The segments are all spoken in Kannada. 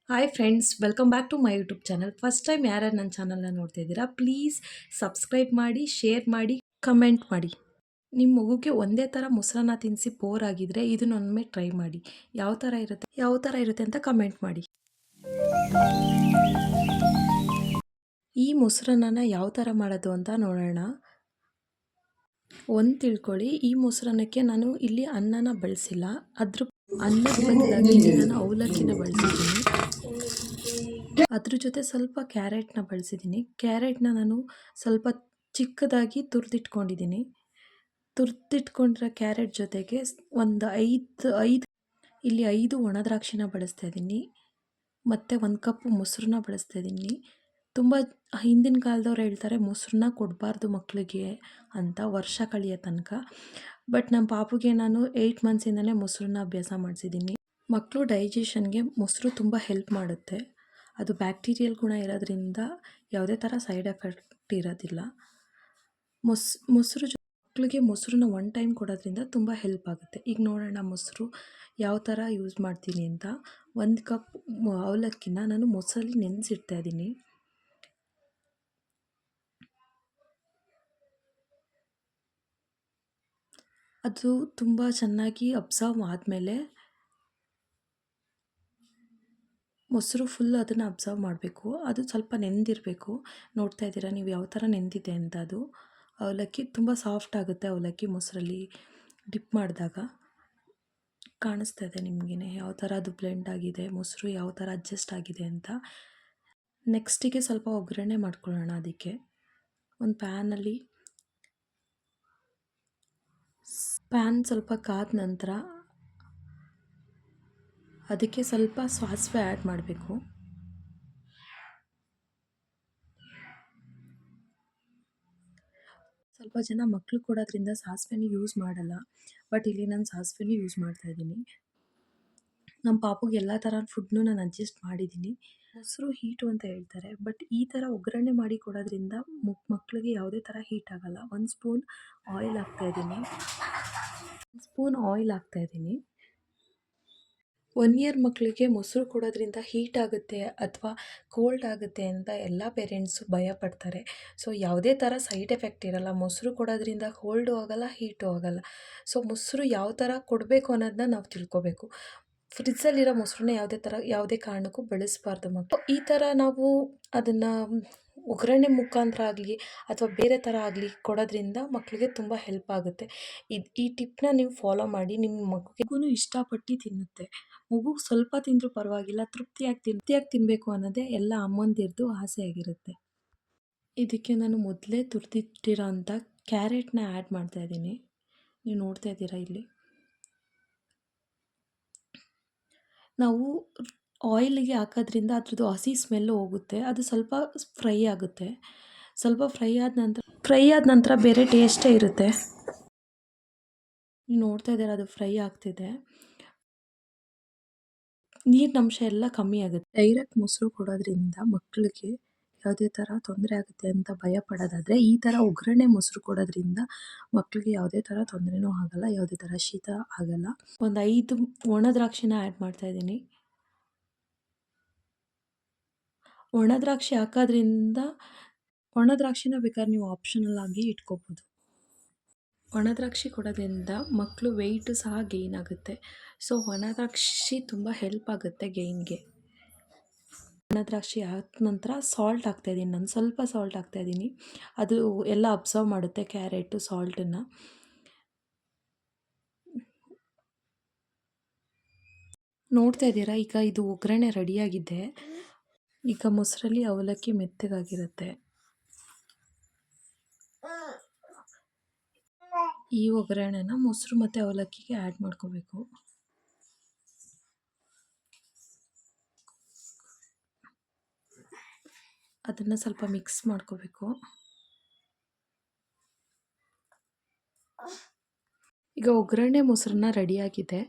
Hi friends, welcome back to my YouTube channel. First time ಯಾರ್ಯಾರು ನನ್ನ ಚಾನಲ್ನ ನೋಡ್ತಾ ಇದ್ದೀರಾ, ಪ್ಲೀಸ್ ಸಬ್ಸ್ಕ್ರೈಬ್ ಮಾಡಿ, ಶೇರ್ ಮಾಡಿ, ಕಮೆಂಟ್ ಮಾಡಿ. ನಿಮ್ಮ ಮಗುಗೆ ಒಂದೇ ಥರ ಮೊಸರನ್ನ ತಿನ್ನಿಸಿ ಬೋರ್ ಆಗಿದ್ರೆ ಇದನ್ನೊಮ್ಮೆ ಟ್ರೈ ಮಾಡಿ. ಯಾವ ಥರ ಇರುತ್ತೆ ಅಂತ ಕಮೆಂಟ್ ಮಾಡಿ. ಈ ಮೊಸರನ್ನ ಯಾವ ಥರ ಮಾಡೋದು ಅಂತ ನೋಡೋಣ. ಒಂದು ತಿಳ್ಕೊಳ್ಳಿ, ಈ ಮೊಸರನ್ನಕ್ಕೆ ನಾನು ಇಲ್ಲಿ ಅನ್ನನ ಬಳಸಿಲ್ಲ, ಅನ್ನದ ಬದಲಾಗಿ ನಾನು ಅವಲಕ್ಕಿನ ಬಳಸಿದ್ದೀನಿ. ಅದ್ರ ಜೊತೆ ಸ್ವಲ್ಪ ಕ್ಯಾರೆಟ್ನ ಬಳಸಿದ್ದೀನಿ. ಕ್ಯಾರೆಟ್ನ ನಾನು ಸ್ವಲ್ಪ ಚಿಕ್ಕದಾಗಿ ತುರಿದಿಟ್ಕೊಂಡಿದ್ದೀನಿ. ತುರಿದಿಟ್ಕೊಂಡಿರೋ ಕ್ಯಾರೆಟ್ ಜೊತೆಗೆ ಒಂದು ಇಲ್ಲಿ 5 ಒಣ ದ್ರಾಕ್ಷಿನ ಬಳಸ್ತಾ ಇದ್ದೀನಿ. ಮತ್ತು 1 ಕಪ್ಪು ಮೊಸರನ್ನ ಬಳಸ್ತಾ ಇದ್ದೀನಿ. ತುಂಬ ಹಿಂದಿನ ಕಾಲದವ್ರು ಹೇಳ್ತಾರೆ ಮೊಸರನ್ನ ಕೊಡಬಾರ್ದು ಮಕ್ಕಳಿಗೆ ಅಂತ ವರ್ಷ ಕಳೆಯೋ ತನಕ. ಬಟ್ ನಮ್ಮ ಪಾಪುಗೆ ನಾನು 8 ಮಂತ್ಸಿಂದಲೇ ಮೊಸರನ್ನ ಅಭ್ಯಾಸ ಮಾಡಿಸಿದ್ದೀನಿ. ಮಕ್ಕಳು ಡೈಜೆಷನ್ಗೆ ಮೊಸರು ತುಂಬ ಹೆಲ್ಪ್ ಮಾಡುತ್ತೆ. ಅದು ಬ್ಯಾಕ್ಟೀರಿಯಲ್ ಗುಣ ಇರೋದ್ರಿಂದ ಯಾವುದೇ ಥರ ಸೈಡ್ ಎಫೆಕ್ಟ್ ಇರೋದಿಲ್ಲ. ಮಕ್ಕಳಿಗೆ ಮೊಸರನ್ನ 1 ಟೈಮ್ ಕೊಡೋದ್ರಿಂದ ತುಂಬ ಹೆಲ್ಪ್ ಆಗುತ್ತೆ. ಈಗ ನೋಡೋಣ ಮೊಸರು ಯಾವ ಥರ ಯೂಸ್ ಮಾಡ್ತೀನಿ ಅಂತ. 1 ಕಪ್ ಅವಲಕ್ಕಿನ ನಾನು ಮೊಸರಲ್ಲಿ ನೆನೆಸಿಡ್ತಾ ಇದ್ದೀನಿ. ಅದು ತುಂಬ ಚೆನ್ನಾಗಿ ಅಬ್ಸರ್ವ್ ಆದಮೇಲೆ ಮೊಸರು ಫುಲ್ ಅದನ್ನು ಅಬ್ಸರ್ವ್ ಮಾಡಬೇಕು. ಅದು ಸ್ವಲ್ಪ ನೆಂದಿರಬೇಕು. ನೋಡ್ತಾ ಇದ್ದೀರಾ ನೀವು ಯಾವ ಥರ ನೆಂದಿದೆ ಅಂತ. ಅದು ಅವಲಕ್ಕಿ ತುಂಬ ಸಾಫ್ಟ್ ಆಗುತ್ತೆ. ಅವಲಕ್ಕಿ ಮೊಸರಲ್ಲಿ ಡಿಪ್ ಮಾಡಿದಾಗ ಕಾಣಿಸ್ತಾ ಇದೆ ನಿಮಗೇ ಯಾವ ಥರ ಅದು ಬ್ಲೆಂಡ್ ಆಗಿದೆ, ಮೊಸರು ಯಾವ ಥರ ಅಡ್ಜಸ್ಟ್ ಆಗಿದೆ ಅಂತ. ನೆಕ್ಸ್ಟಿಗೆ ಸ್ವಲ್ಪ ಒಗ್ಗರಣೆ ಮಾಡ್ಕೊಳ್ಳೋಣ. ಅದಕ್ಕೆ ಒಂದು ಪ್ಯಾನ್ ಸ್ವಲ್ಪ ಕಾದ ನಂತರ ಅದಕ್ಕೆ ಸ್ವಲ್ಪ ಸಾಸಿವೆ ಆ್ಯಡ್ ಮಾಡಬೇಕು. ಸ್ವಲ್ಪ ಜನ ಮಕ್ಕಳು ಕೊಡೋದ್ರಿಂದ ಸಾಸಿವೆನೂ ಯೂಸ್ ಮಾಡಲ್ಲ, ಬಟ್ ಇಲ್ಲಿ ನಾನು ಸಾಸಿವೆನೂ ಯೂಸ್ ಮಾಡ್ತಾಯಿದ್ದೀನಿ. ನಮ್ಮ ಪಾಪುಗೆ ಎಲ್ಲ ಥರ ಫುಡ್ನೂ ನಾನು ಅಡ್ಜಸ್ಟ್ ಮಾಡಿದ್ದೀನಿ. ಮೊಸರು ಹೀಟು ಅಂತ ಹೇಳ್ತಾರೆ, ಬಟ್ ಈ ಥರ ಒಗ್ಗರಣೆ ಮಾಡಿ ಕೊಡೋದ್ರಿಂದ ಮಕ್ಕಳಿಗೆ ಯಾವುದೇ ಥರ ಹೀಟ್ ಆಗೋಲ್ಲ. 1 ಸ್ಪೂನ್ ಆಯಿಲ್ ಹಾಕ್ತಾಯಿದ್ದೀನಿ. 1 ಇಯರ್ ಮಕ್ಕಳಿಗೆ ಮೊಸರು ಕೊಡೋದ್ರಿಂದ ಹೀಟ್ ಆಗುತ್ತೆ ಅಥವಾ ಕೋಲ್ಡ್ ಆಗುತ್ತೆ ಅಂತ ಎಲ್ಲ ಪೇರೆಂಟ್ಸು ಭಯಪಡ್ತಾರೆ. ಸೊ ಯಾವುದೇ ಥರ ಸೈಡ್ ಎಫೆಕ್ಟ್ ಇರೋಲ್ಲ. ಮೊಸರು ಕೊಡೋದ್ರಿಂದ ಕೋಲ್ಡು ಆಗೋಲ್ಲ, ಹೀಟು ಆಗೋಲ್ಲ. ಸೊ ಮೊಸರು ಯಾವ ಥರ ಕೊಡಬೇಕು ಅನ್ನೋದನ್ನ ನಾವು ತಿಳ್ಕೊಬೇಕು. ಫ್ರಿಜ್ಜಲ್ಲಿರೋ ಮೊಸರನ್ನ ಯಾವುದೇ ಕಾರಣಕ್ಕೂ ಬಳಸಬಾರ್ದು ಮಕ್ಕಳು. ಈ ಥರ ನಾವು ಅದನ್ನು ಒಗ್ಗರಣೆ ಮುಖಾಂತರ ಆಗಲಿ ಅಥವಾ ಬೇರೆ ಥರ ಆಗಲಿ ಕೊಡೋದ್ರಿಂದ ಮಕ್ಕಳಿಗೆ ತುಂಬ ಹೆಲ್ಪ್ ಆಗುತ್ತೆ. ಈ ಟಿಪ್ನ ನೀವು ಫಾಲೋ ಮಾಡಿ. ನಿಮ್ಮ ಮಗುಗೂ ಇಷ್ಟಪಟ್ಟು ತಿನ್ನುತ್ತೆ. ಮಗು ಸ್ವಲ್ಪ ತಿಂದರೂ ಪರವಾಗಿಲ್ಲ, ತೃಪ್ತಿಯಾಗಿ ತಿನ್ನಬೇಕು ಅನ್ನೋದೇ ಎಲ್ಲ ಅಮ್ಮಂದಿರದು ಆಸೆಯಾಗಿರುತ್ತೆ. ಇದಕ್ಕೆ ನಾನು ಮೊದಲೇ ತುರಿದಿಟ್ಟಿರೋ ಅಂಥ ಕ್ಯಾರೆಟ್ನ ಆ್ಯಡ್ ಮಾಡ್ತಾಯಿದ್ದೀನಿ. ನೀವು ನೋಡ್ತಾ ಇದ್ದೀರಾ ಇಲ್ಲಿ. ನಾವು ಆಯಿಲಿಗೆ ಹಾಕೋದ್ರಿಂದ ಅದ್ರದ್ದು ಹಸಿ ಸ್ಮೆಲ್ಲು ಹೋಗುತ್ತೆ. ಅದು ಸ್ವಲ್ಪ ಫ್ರೈ ಆಗುತ್ತೆ. ಸ್ವಲ್ಪ ಫ್ರೈ ಆದ ನಂತರ ಬೇರೆ ಟೇಸ್ಟೇ ಇರುತ್ತೆ. ನೀವು ನೋಡ್ತಾ ಇದ್ದೀರಾ ಅದು ಫ್ರೈ ಆಗ್ತಿದೆ. ನೀರಿನಂಶ ಎಲ್ಲ ಕಮ್ಮಿ ಆಗುತ್ತೆ. ಡೈರೆಕ್ಟ್ ಮೊಸರು ಕೊಡೋದ್ರಿಂದ ಮಕ್ಕಳಿಗೆ ಯಾವುದೇ ಥರ ತೊಂದರೆ ಆಗುತ್ತೆ ಅಂತ ಭಯ ಪಡೋದಾದರೆ, ಈ ಥರ ಒಗ್ಗರಣೆ ಮೊಸರು ಕೊಡೋದ್ರಿಂದ ಮಕ್ಕಳಿಗೆ ಯಾವುದೇ ಥರ ತೊಂದರೆನೂ ಆಗೋಲ್ಲ, ಯಾವುದೇ ಥರ ಶೀತ ಆಗೋಲ್ಲ. ಒಂದು 5 ಒಣ ದ್ರಾಕ್ಷಿನ ಆ್ಯಡ್ ಮಾಡ್ತಾಯಿದ್ದೀನಿ. ಒಣ ದ್ರಾಕ್ಷಿ ಹಾಕೋದ್ರಿಂದ ಒಣ ದ್ರಾಕ್ಷಿನ ಬೇಕಾದ್ರೆ ನೀವು ಆಪ್ಷನಲ್ ಆಗಿ ಇಟ್ಕೋಬೋದು. ಒಣ ದ್ರಾಕ್ಷಿ ಕೊಡೋದ್ರಿಂದ ಮಕ್ಕಳು ವೆಯ್ಟು ಸಹ ಗೇನ್ ಆಗುತ್ತೆ. ಸೊ ಒಣ ದ್ರಾಕ್ಷಿ ತುಂಬ ಹೆಲ್ಪ್ ಆಗುತ್ತೆ ಗೇನ್ಗೆ. ಒಣ ದ್ರಾಕ್ಷಿ ಹಾಕಿದ ನಂತರ ಸಾಲ್ಟ್ ಹಾಕ್ತಾಯಿದ್ದೀನಿ. ನಾನು ಸ್ವಲ್ಪ ಸಾಲ್ಟ್ ಹಾಕ್ತಾಯಿದ್ದೀನಿ. ಅದು ಎಲ್ಲ ಅಬ್ಸರ್ವ್ ಮಾಡುತ್ತೆ ಕ್ಯಾರೆಟು ಸಾಲ್ಟನ್ನು. ನೋಡ್ತಾ ಇದ್ದೀರಾ ಈಗ ಇದು ಒಗ್ಗರಣೆ ರೆಡಿಯಾಗಿದೆ. ಈಗ ಮೊಸರಲ್ಲಿ ಅವಲಕ್ಕಿ ಮೆತ್ತಗಾಗಿರುತ್ತೆ. ಈ ಒಗ್ಗರಣೆನ ಮೊಸರು ಮತ್ತು ಅವಲಕ್ಕಿಗೆ ಆ್ಯಡ್ ಮಾಡ್ಕೋಬೇಕು. ಅದನ್ನು ಸ್ವಲ್ಪ ಮಿಕ್ಸ್ ಮಾಡ್ಕೋಬೇಕು. ಈಗ ಒಗ್ಗರಣೆ ಮೊಸರನ್ನ ರೆಡಿಯಾಗಿದೆ.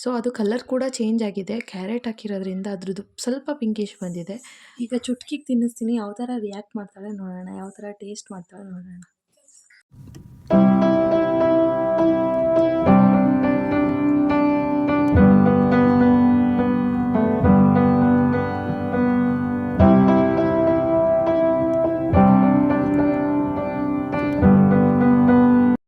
ಸೊ ಅದು ಕಲರ್ ಕೂಡ ಚೇಂಜ್ ಆಗಿದೆ. ಕ್ಯಾರೆಟ್ ಹಾಕಿರೋದ್ರಿಂದ ಅದ್ರದ್ದು ಸ್ವಲ್ಪ ಪಿಂಕಿಶ್ ಬಂದಿದೆ. ಈಗ ಚುಟ್ಕಿಗೆ ತಿನ್ನಿಸ್ತೀನಿ. ಯಾವ ಥರ ರಿಯಾಕ್ಟ್ ಮಾಡ್ತಾಳೆ ನೋಡೋಣ, ಯಾವ ಥರ ಟೇಸ್ಟ್ ಮಾಡ್ತಾಳೆ ನೋಡೋಣ.